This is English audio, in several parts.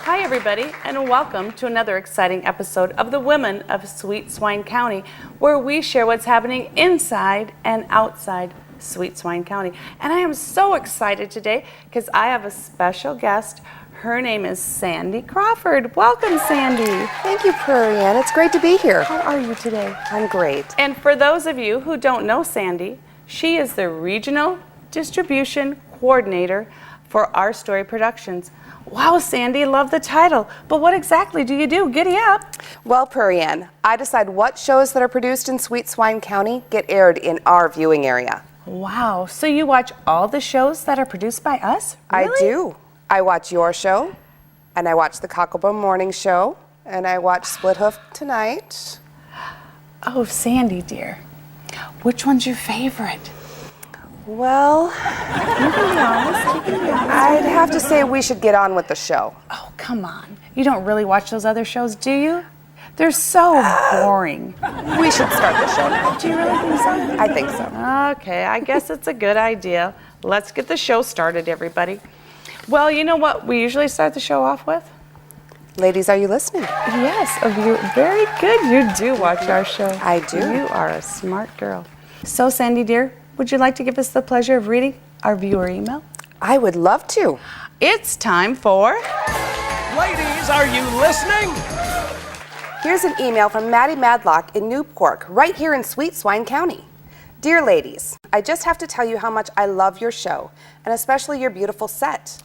Hi everybody, and welcome to another exciting episode of the Women of Sweet Swine County, where we share what's happening inside and outside Sweet Swine County. And I am so excited today because I have a special guest. Her name is Sandy Crawford. Welcome, Sandy. Thank you, Prairie Ann. It's great to be here. How are you today? I'm great. And for those of you who don't know Sandy, she is the Regional Distribution Coordinator for Our Story Productions. Wow, Sandy, love the title. But what exactly do you do? Giddy up. Well, Prairie Ann, I decide what shows that are produced in Sweet Swine County get aired in our viewing area. Wow, so you watch all the shows that are produced by us? Really? I do. I watch your show, and I watch the Cocklebone Morning Show, and I watch Split Hoof Tonight. Oh, Sandy, dear, which one's your favorite? Well, You can be honest. You can be honest. I'd have to say we should get on with the show. Oh, come on. You don't really watch those other shows, do you? They're so boring. We should start the show now. Do you really think so? I think so. Okay, I guess it's a good idea. Let's get the show started, everybody. Well, you know what we usually start the show off with? Ladies, are you listening? Yes, very good. You do watch our show. I do. You are a smart girl. So, Sandy, dear, would you like to give us the pleasure of reading our viewer email? I would love to. It's time for... Ladies, are you listening? Here's an email from Maddie Madlock in New Pork, right here in Sweet Swine County. Dear ladies, I just have to tell you how much I love your show, and especially your beautiful set.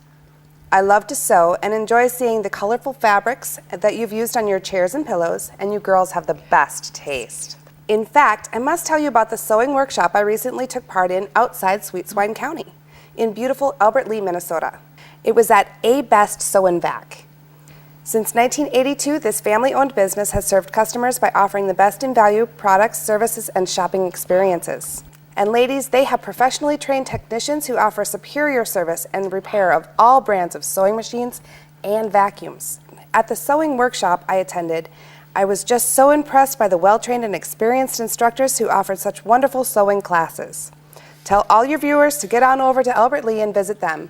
I love to sew and enjoy seeing the colorful fabrics that you've used on your chairs and pillows, and you girls have the best taste. In fact, I must tell you about the sewing workshop I recently took part in outside Sweet Swine County, in beautiful Albert Lea, Minnesota. It was at A Best Sew and Vac. Since 1982, this family-owned business has served customers by offering the best in value products, services, and shopping experiences. And ladies, they have professionally trained technicians who offer superior service and repair of all brands of sewing machines and vacuums. At the sewing workshop I attended, I was just so impressed by the well-trained and experienced instructors who offered such wonderful sewing classes. Tell all your viewers to get on over to Albert Lea and visit them.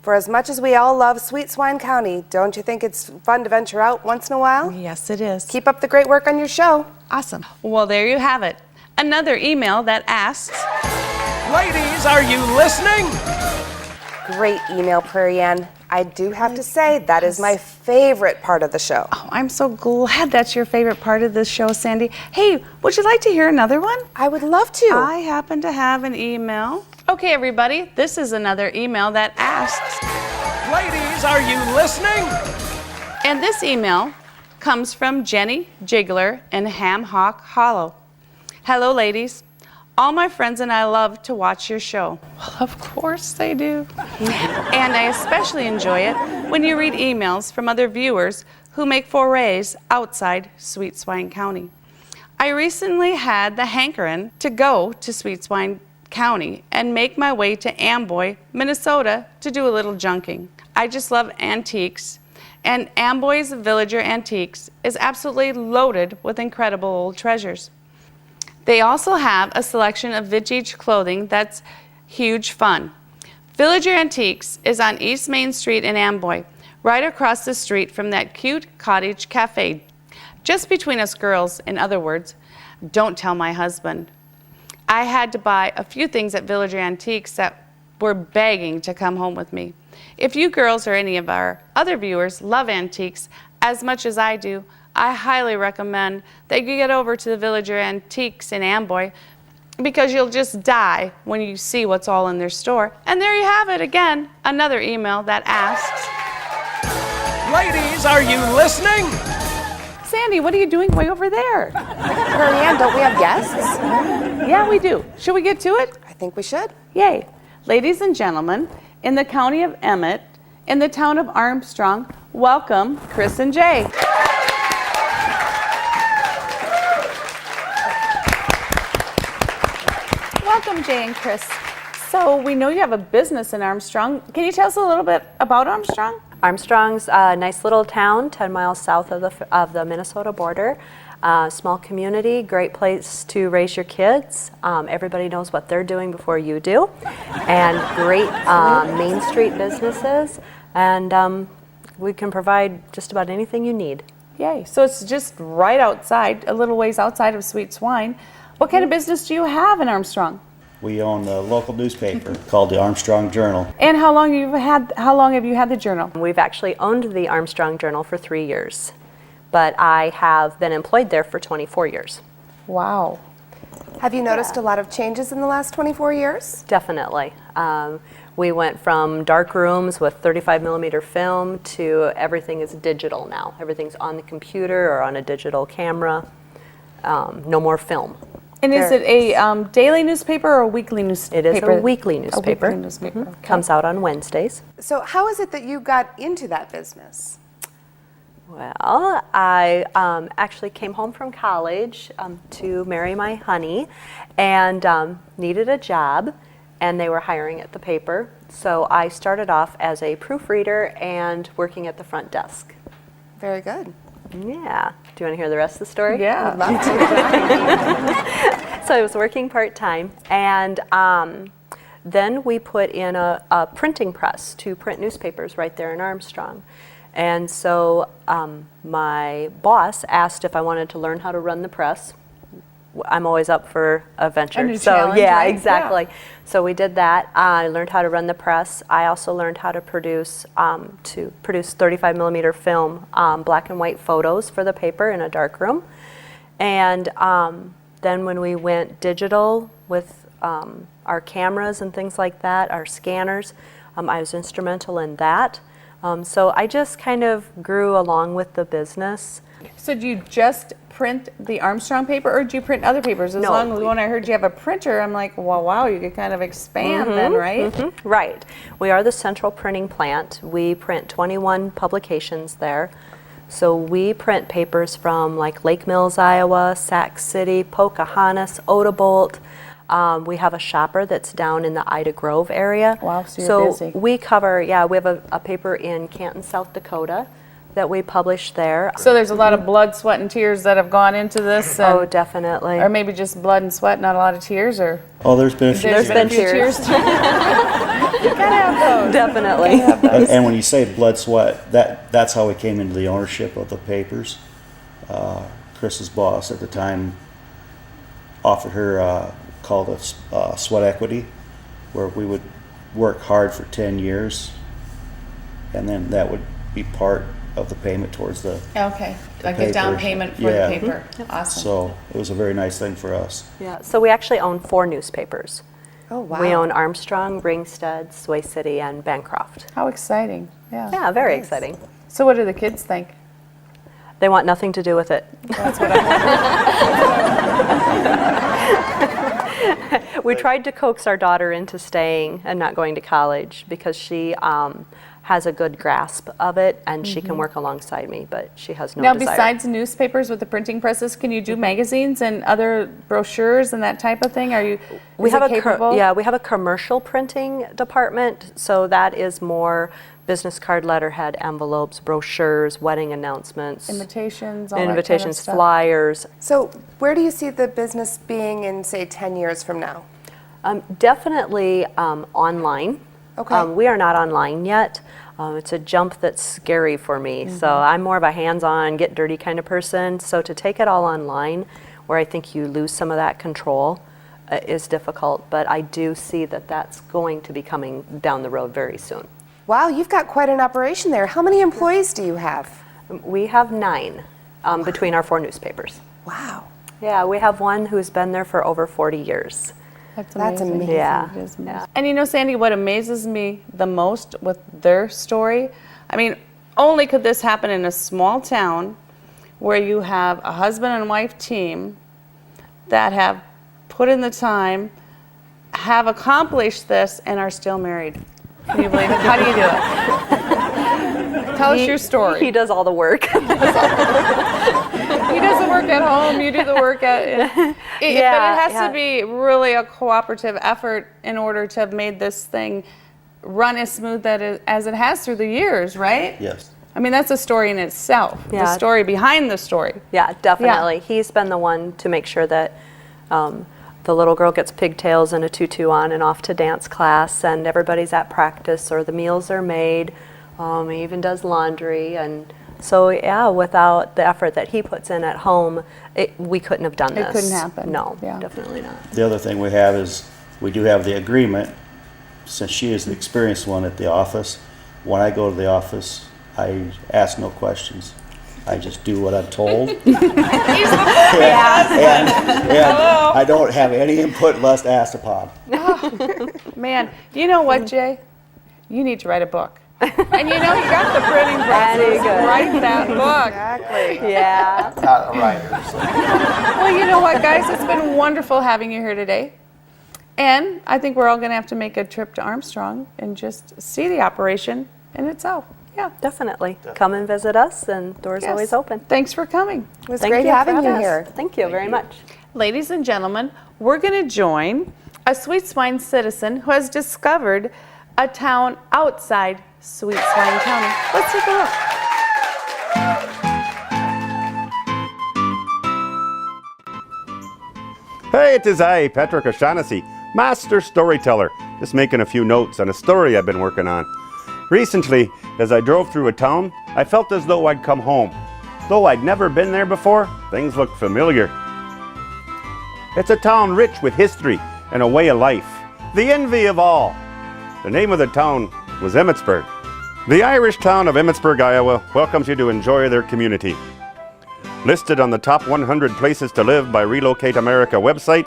For as much as we all love Sweet Swine County, don't you think it's fun to venture out once in a while? Yes, it is. Keep up the great work on your show. Awesome. Well, there you have it. Another email that asks... Ladies, are you listening? Great email, Prairie Ann. I do have to say, that is my favorite part of the show. Oh, I'm so glad that's your favorite part of this show, Sandy. Hey, would you like to hear another one? I would love to. I happen to have an email. Okay, everybody, this is another email that asks... Ladies, are you listening? And this email comes from Jenny Jiggler in Ham Hawk Hollow. Hello, ladies. All my friends and I love to watch your show. Well, of course they do. And I especially enjoy it when you read emails from other viewers who make forays outside Sweet Swine County. I recently had the hankering to go to Sweet Swine County and make my way to Amboy, Minnesota to do a little junking. I just love antiques, and Amboy's Villager Antiques is absolutely loaded with incredible old treasures. They also have a selection of vintage clothing that's huge fun. Villager Antiques is on East Main Street in Amboy, right across the street from that cute cottage cafe. Just between us girls, in other words, don't tell my husband. I had to buy a few things at Villager Antiques that were begging to come home with me. If you girls or any of our other viewers love antiques as much as I do, I highly recommend that you get over to the Villager Antiques in Amboy, because you'll just die when you see what's all in their store. And there you have it again, another email that asks... Ladies, are you listening? Sandy, what are you doing way over there? Prairie Ann, don't we have guests? Yeah, we do. Should we get to it? I think we should. Yay. Ladies and gentlemen, in the county of Emmett, in the town of Armstrong, welcome Kris and Jay. Welcome, Jay and Kris. So we know you have a business in Armstrong. Can you tell us a little bit about Armstrong? Armstrong's a nice little town, 10 miles south of the Minnesota border. Small community, great place to raise your kids. Everybody knows what they're doing before you do. And great Main Street businesses. And we can provide just about anything you need. Yay. So it's just right outside, a little ways outside of Sweet Swine. What kind of business do you have in Armstrong? We own a local newspaper called the Armstrong Journal. And how long have you had the journal? We've actually owned the Armstrong Journal for 3 years, but I have been employed there for 24 years. Wow. Have you noticed a lot of changes in the last 24 years? Definitely. We went from dark rooms with 35 millimeter film to everything is digital now. Everything's on the computer or on a digital camera. No more film. And is it a daily newspaper or a weekly newspaper? It is a weekly newspaper. A weekly newspaper. Okay. Comes out on Wednesdays. So how is it that you got into that business? Well, I actually came home from college to marry my honey and needed a job, and they were hiring at the paper. So I started off as a proofreader and working at the front desk. Very good. Yeah. Do you want to hear the rest of the story? Yeah. I'd love to. So I was working part-time, and then we put in a printing press to print newspapers right there in Armstrong. And so my boss asked if I wanted to learn how to run the press. I'm always up for a venture. A new so challenge, yeah, right? exactly. Yeah. So we did that. I learned how to run the press. I also learned how to produce 35 millimeter film, black and white photos for the paper in a dark room. And then when we went digital with our cameras and things like that, our scanners, I was instrumental in that. So I just kind of grew along with the business. So do you just print the Armstrong paper, or do you print other papers? As No. long as when I heard you have a printer, I'm like, well, wow, you could kind of expand then, right? Right. We are the central printing plant. We print 21 publications there. So we print papers from like Lake Mills, Iowa, Sac City, Pocahontas, Otabolt. We have a shopper that's down in the Ida Grove area. Wow, so you're busy. We cover, we have a paper in Canton, South Dakota that we publish there. So there's a lot of blood, sweat, and tears that have gone into this. Oh, definitely. Or maybe just blood and sweat, not a lot of tears, or Oh, there's been a few. there's been a few tears. tears. You gotta have those. Definitely. And when you say blood, sweat, that's how we came into the ownership of the papers. Kris's boss at the time offered her, called it sweat equity, where we would work hard for 10 years, and then that would be part of the payment towards the Okay, like a down papers. payment for Yeah. the paper. Awesome. So it was a very nice thing for us. Yeah. So we actually own 4 newspapers. Oh, wow. We own Armstrong, Ringstead, Sway City, and Bancroft. How exciting. Yeah. Yeah, very exciting. So what do the kids think? They want nothing to do with it. That's what I'm We tried to coax our daughter into staying and not going to college because she has a good grasp of it and she can work alongside me, but she has no Now, desire. besides newspapers with the printing presses, can you do magazines and other brochures and that type of thing? Are you we is have it capable? we have a commercial printing department, so that is more business card, letterhead, envelopes, brochures, wedding announcements, Invitations, all that kind of invitations, stuff. flyers. So where do you see the business being in, say, 10 years from now? Definitely online. Okay. We are not online yet. It's a jump that's scary for me. So I'm more of a hands-on, get dirty kind of person. So to take it all online, where I think you lose some of that control, is difficult. But I do see that that's going to be coming down the road very soon. Wow, you've got quite an operation there. How many employees do you have? We have 9 between our 4 newspapers. Wow. Yeah, we have one who's been there for over 40 years. That's amazing. Yeah. It is amazing. And you know, Sandy, what amazes me the most with their story, I mean, only could this happen in a small town where you have a husband and wife team that have put in the time, have accomplished this, and are still married. Can you believe it? How do you do it? Tell us your story. He does all the work. He does the work at home, you do the work at... but it has to be really a cooperative effort in order to have made this thing run as smooth as it has through the years, right? Yes. I mean, that's a story in itself, the Yeah. story behind the story. Yeah, definitely. He's been the one to make sure that the little girl gets pigtails and a tutu on and off to dance class, and everybody's at practice, or the meals are made, He even does laundry, and so yeah, without the effort that he puts in at home, we couldn't have done this. It couldn't happen. No, Yeah. definitely not. The other thing we have is, we do have the agreement, since she is the experienced one at the office. When I go to the office, I ask no questions. I just do what I'm told. and I don't have any input unless asked upon. Man, you know what, Jay? You need to write a book. And you know, you got the printing press. Very good. Write that book. Exactly. Yeah. Not a writer. So. Well, you know what, guys? It's been wonderful having you here today. And I think we're all going to have to make a trip to Armstrong and just see the operation in itself. Yeah. Definitely. Come and visit us, and doors Yes. always open. Thanks for coming. It was Thank great you for having you having us. here. Thank you very much. Ladies and gentlemen, we're going to join a Sweet Swine citizen who has discovered a town outside Sweet Swine County. Let's take a look. Hey, it is I, Patrick O'Shaughnessy, master storyteller, just making a few notes on a story I've been working on. Recently, as I drove through a town, I felt as though I'd come home. Though I'd never been there before, things looked familiar. It's a town rich with history and a way of life, the envy of all. The name of the town was Emmetsburg. The Irish town of Emmetsburg, Iowa welcomes you to enjoy their community. Listed on the top 100 places to live by Relocate America website,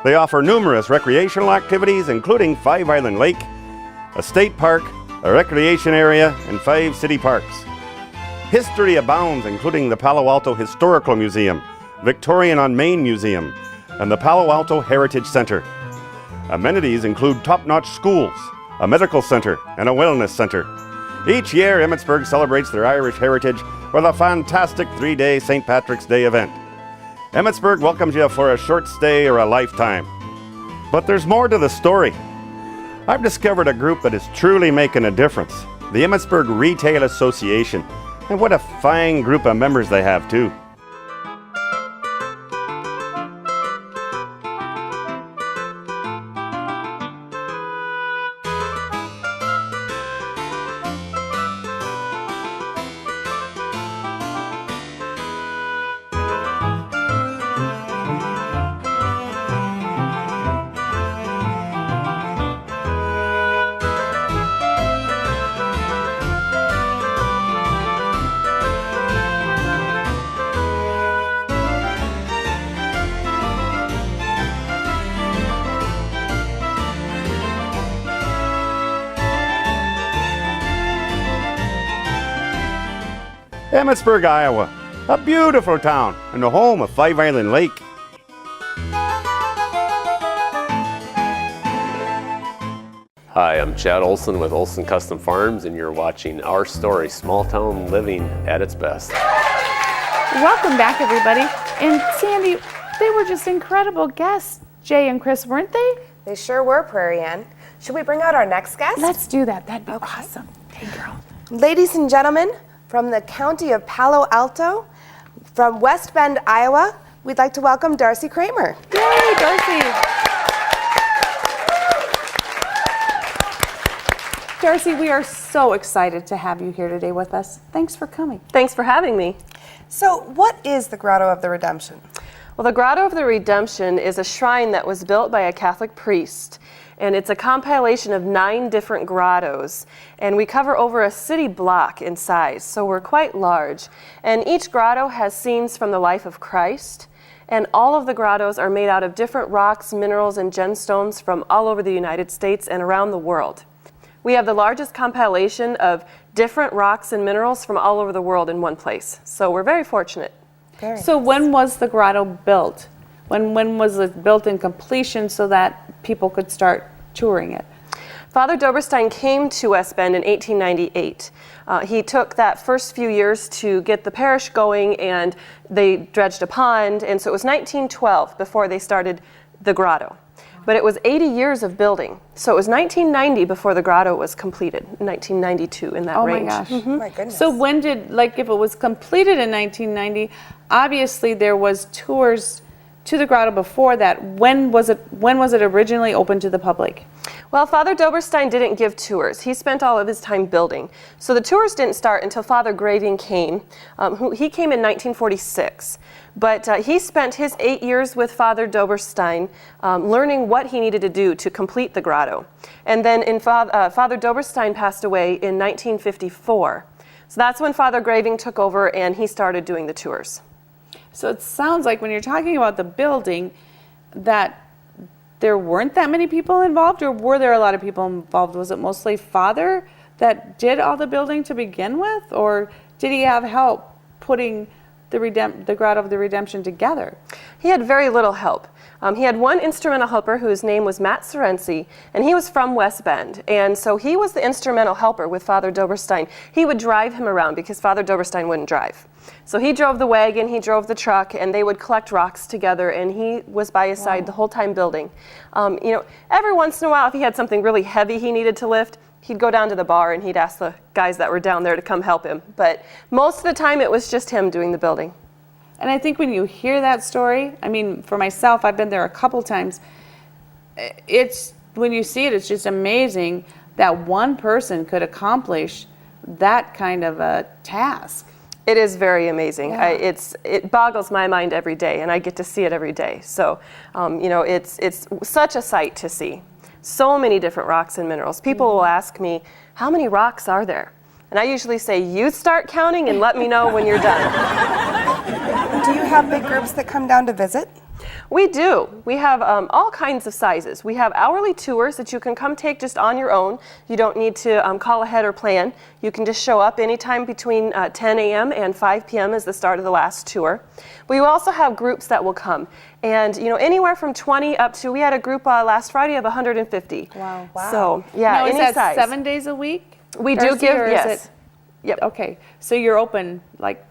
they offer numerous recreational activities including 5 Island Lake, a state park, a recreation area, and 5 city parks. History abounds, including the Palo Alto Historical Museum, Victorian on Main Museum, and the Palo Alto Heritage Center. Amenities include top-notch schools, a medical center, and a wellness center. Each year, Emmetsburg celebrates their Irish heritage with a fantastic 3-day St. Patrick's Day event. Emmetsburg welcomes you for a short stay or a lifetime. But there's more to the story. I've discovered a group that is truly making a difference, the Emmetsburg Retail Association. And what a fine group of members they have, too. Emmetsburg, Iowa, a beautiful town and the home of 5 Island Lake. Hi, I'm Chad Olson with Olson Custom Farms, and you're watching Our Story, Small Town Living at its Best. Welcome back, everybody. And Sandy, they were just incredible guests, Jay and Kris, weren't they? They sure were, Prairie Ann. Should we bring out our next guest? Let's do that. That'd be awesome. Hey, girl. Ladies and gentlemen, from the county of Palo Alto, from West Bend, Iowa, we'd like to welcome Darcie Kramer. Yay, Darcie. Darcie, we are so excited to have you here today with us. Thanks for coming. Thanks for having me. So, what is the Grotto of the Redemption? Well, the Grotto of the Redemption is a shrine that was built by a Catholic priest, and it's a compilation of 9 different grottos, and we cover over a city block in size, so we're quite large. And each grotto has scenes from the life of Christ, and all of the grottos are made out of different rocks, minerals, and gemstones from all over the United States and around the world. We have the largest compilation of different rocks and minerals from all over the world in one place, so we're very fortunate. So when was the grotto built? When was it built in completion so that people could start touring it? Father Doberstein came to West Bend in 1898. He took that first few years to get the parish going, and they dredged a pond, and so it was 1912 before they started the grotto. But it was 80 years of building, so it was 1990 before the grotto was completed, 1992 in that range. Oh my gosh. My goodness. So when did, like if it was completed in 1990, obviously there was tours to the grotto before that. When was it originally open to the public? Well, Father Doberstein didn't give tours. He spent all of his time building. So the tours didn't start until Father Graving came. He came in 1946. But he spent his 8 years with Father Doberstein learning what he needed to do to complete the grotto. And then Father Doberstein passed away in 1954. So that's when Father Graving took over and he started doing the tours. So it sounds like when you're talking about the building that there weren't that many people involved, or were there a lot of people involved? Was it mostly Father that did all the building to begin with, or did he have help putting the Grotto of the Redemption together? He had very little help. He had one instrumental helper whose name was Matt Sorensi, and he was from West Bend. And so he was the instrumental helper with Father Doberstein. He would drive him around because Father Doberstein wouldn't drive. So he drove the wagon, he drove the truck, and they would collect rocks together, and he was by his side the whole time building. Every once in a while, if he had something really heavy he needed to lift, he'd go down to the bar and he'd ask the guys that were down there to come help him. But most of the time, it was just him doing the building. And I think when you hear that story, I mean, for myself, I've been there a couple times. When you see it, it's just amazing that one person could accomplish that kind of a task. It is very amazing. Yeah. It boggles my mind every day, and I get to see it every day. So, it's such a sight to see. So many different rocks and minerals. People will ask me, how many rocks are there? And I usually say, you start counting and let me know when you're done. Do you have big groups that come down to visit? We do. We have all kinds of sizes. We have hourly tours that you can come take just on your own. You don't need to call ahead or plan. You can just show up anytime between 10 a.m. and 5 p.m. is the start of the last tour. We also have groups that will come. And, anywhere from 20 up to, we had a group last Friday of 150. Wow. So, yeah, now, is any that size. 7 days a week? We do Darcie, give, or is yes. it- Yep. Okay, so you're open like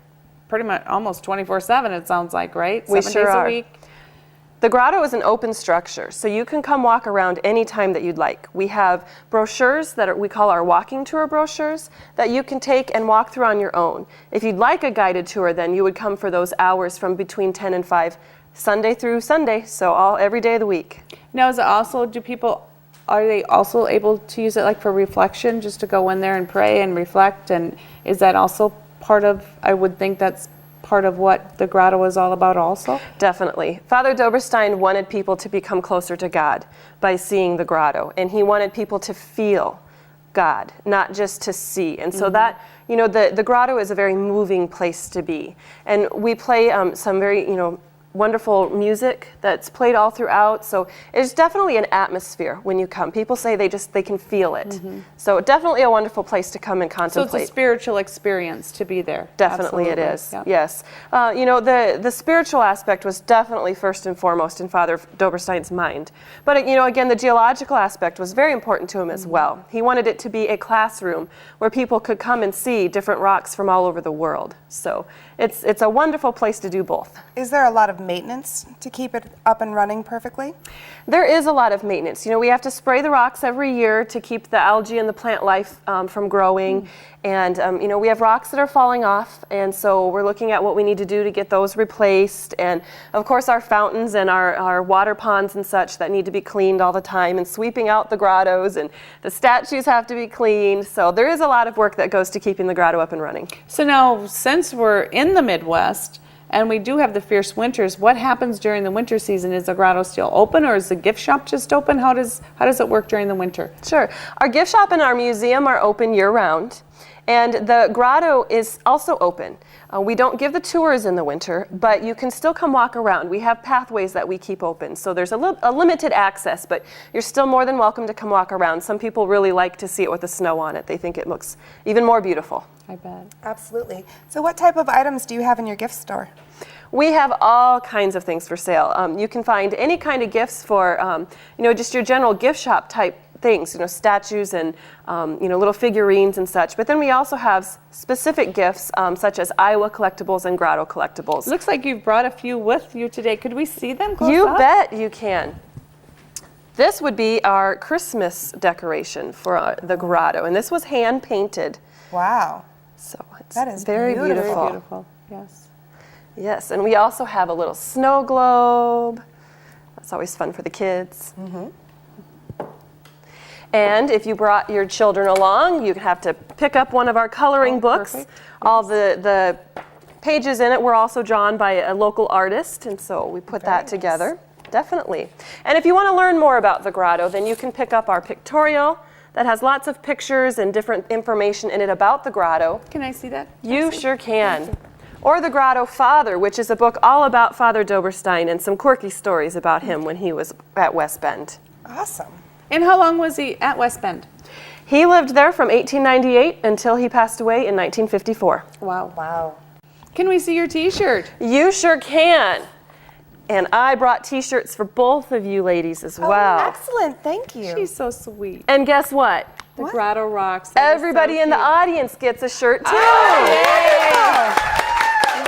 pretty much almost 24/7, it sounds like, right? We 7 sure days are. a week. The grotto is an open structure, so you can come walk around anytime that you'd like. We have brochures that we call our walking tour brochures that you can take and walk through on your own. If you'd like a guided tour, then you would come for those hours from between 10 and 5, Sunday through Sunday, so every day of the week. Now, is it also, are they also able to use it like for reflection, just to go in there and pray and reflect? And is that also part of, I would think that's part of what the grotto is all about also? Definitely. Father Doberstein wanted people to become closer to God by seeing the grotto, and he wanted people to feel God, not just to see. And so that, the grotto is a very moving place to be. And we play some very, wonderful music that's played all throughout. So it's definitely an atmosphere when you come. People say they can feel it. So definitely a wonderful place to come and So contemplate. it's a spiritual experience to be there. Definitely Absolutely. it is, Yeah. yes. The spiritual aspect was definitely first and foremost in Father Doberstein's mind. But, again, the geological aspect was very important to him as well. He wanted it to be a classroom where people could come and see different rocks from all over the world. So it's a wonderful place to do both. Is there a lot of maintenance to keep it up and running perfectly? There is a lot of maintenance. We have to spray the rocks every year to keep the algae and the plant life from growing. And, we have rocks that are falling off, and so we're looking at what we need to do to get those replaced. And, of course, our fountains and our water ponds and such that need to be cleaned all the time, and sweeping out the grottos, and the statues have to be cleaned. So there is a lot of work that goes to keeping the grotto up and running. So now, since we're in the Midwest, and we do have the fierce winters, what happens during the winter season? Is the grotto still open, or is the gift shop just open? How does it work during the winter? Sure. Our gift shop and our museum are open year-round, and the grotto is also open. We don't give the tours in the winter, but you can still come walk around. We have pathways that we keep open, so there's a limited access, but you're still more than welcome to come walk around. Some people really like to see it with the snow on it. They think it looks even more beautiful. I bet. Absolutely. So what type of items do you have in your gift store? We have all kinds of things for sale. You can find any kind of gifts for, just your general gift shop type things, statues and, little figurines and such. But then we also have specific gifts such as Iowa collectibles and grotto collectibles. Looks like you've brought a few with you today. Could we see them close You up? bet you can. This would be our Christmas decoration for the grotto, and this was hand painted. Wow. So it's That is very beautiful. beautiful. Very beautiful, yes. Yes, and we also have a little snow globe. That's always fun for the kids. And if you brought your children along, you have to pick up one of our coloring books. perfect. All the pages in it were also drawn by a local artist, and so we put that together. Definitely. And if you want to learn more about the grotto, then you can pick up our pictorial that has lots of pictures and different information in it about the grotto. Can I see that? You sure can. Or The Grotto Father, which is a book all about Father Doberstein and some quirky stories about him when he was at West Bend. Awesome. And how long was he at West Bend? He lived there from 1898 until he passed away in 1954. Wow. Wow. Can we see your t-shirt? You sure can. And I brought t-shirts for both of you ladies as well. Oh, excellent. Thank you. She's so sweet. And guess what? The Grotto Rocks. That is so Everybody in the cute. audience gets a shirt too.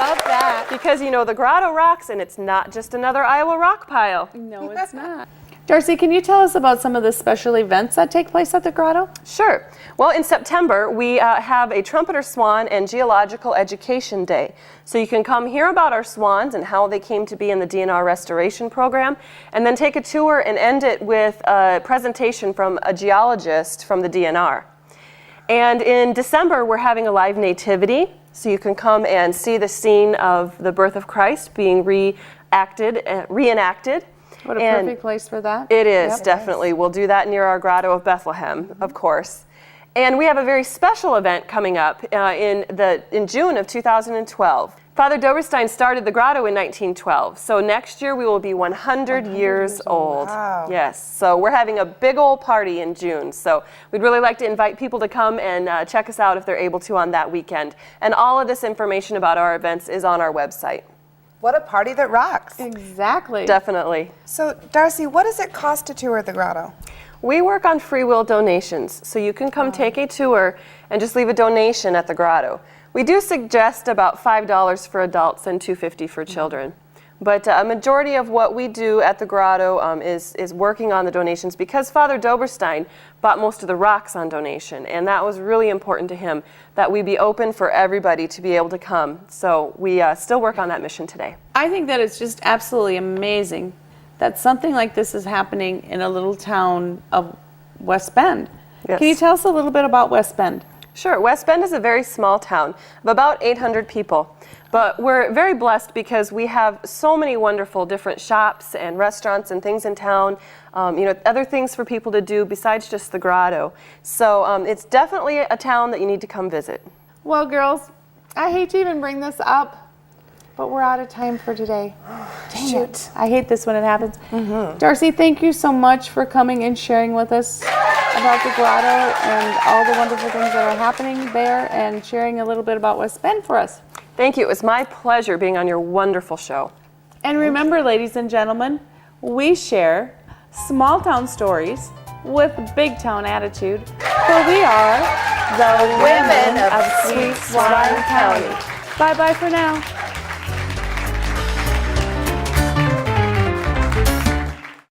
Love that. Because you know the Grotto rocks, and it's not just another Iowa rock pile. No, it's not. Darcie, can you tell us about some of the special events that take place at the grotto? Sure. Well, in September, we have a Trumpeter Swan and Geological Education Day. So you can come hear about our swans and how they came to be in the DNR restoration program, and then take a tour and end it with a presentation from a geologist from the DNR. And in December, we're having a live nativity, so you can come and see the scene of the birth of Christ being reenacted. What a And perfect place for that. It is, Yep. definitely. We'll do that near our Grotto of Bethlehem, of course. And we have a very special event coming up in June of 2012. Father Doberstein started the grotto in 1912, so next year we will be 100 years old. Wow. Yes, so we're having a big old party in June, so we'd really like to invite people to come and check us out if they're able to on that weekend. And all of this information about our events is on our website. What a party that rocks. Exactly. Definitely. So, Darcie, what does it cost to tour the grotto? We work on free will donations, so you can come take a tour and just leave a donation at the grotto. We do suggest about $5 for adults and $2.50 for children. But a majority of what we do at the grotto is working on the donations because Father Doberstein bought most of the rocks on donation, and that was really important to him, that we be open for everybody to be able to come. So we still work on that mission today. I think that it's just absolutely amazing that something like this is happening in a little town of West Bend. Yes. Can you tell us a little bit about West Bend? Sure. West Bend is a very small town of about 800 people. But we're very blessed because we have so many wonderful different shops and restaurants and things in town, other things for people to do besides just the grotto. So it's definitely a town that you need to come visit. Well, girls, I hate to even bring this up, but we're out of time for today. Dang it. I hate this when it happens. Darcie, thank you so much for coming and sharing with us about the grotto and all the wonderful things that are happening there and sharing a little bit about West Bend for us. Thank you. It was my pleasure being on your wonderful show. And remember, ladies and gentlemen, we share small town stories with big town attitude, for we are the women of Sweet Swine County. Bye-bye for now.